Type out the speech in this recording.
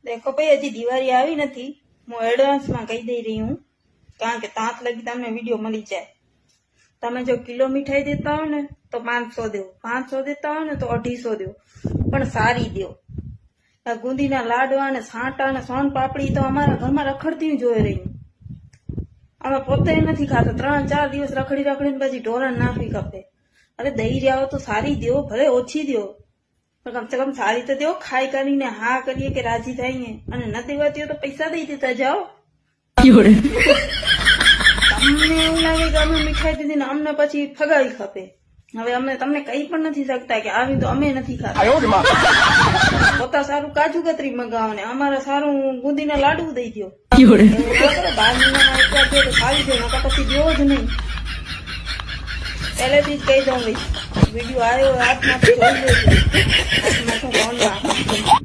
देखो भाई हजी दिवाળી આવી નથી હું એડવાન્સમાં કહી દઈ રહી હું કારણ કે તાંત લગી તમને વિડીયો મળી જાય તમે જો કિલો મીઠાઈ દેતા હો ને તો 500 દો 500 દેતા હો ને તો 250 દો પણ સારી દો ગુંદીના લાડવા ને સાંટા ને સોન પાપડી તો અમારા ઘરમાં રખડતી જોઈ રહી અમે પોતે નથી ખાતા 3-4 દિવસ રખડી રખડીને પછી ઢોરણ નાખવી ખપે અરે દઈ રહ્યા હો તો સારી દો ભલે ઓછી દો પણ કમ સે કમ સારી તો દો ખાઈ કરીને હા કરીએ કે રાજી થઈએ અને ન દેવાતી હોય તો પૈસા દઈ દેતા જાઓ તમને એવું લાગે કે અમે મીઠાઈ દીધી ને અમને પછી ફગાવી ખપે હવે અમે તમને કઈ પણ નથી શકતા કે આવી તો અમે નથી ખાતા પોતા સારું કાજુ કતરી મગાવો ને અમારે સારું ગુંદીના લાડુ દઈ દો 12 મહિનામાં એક વાર દો તો ખાવી દો નકર પછી દેવો જ નહીં પહેલેથી જ કહી દઉં ભાઈ વિડીયો આવ્યો હાથમાં તો જોઈ લેજો હાથમાં શું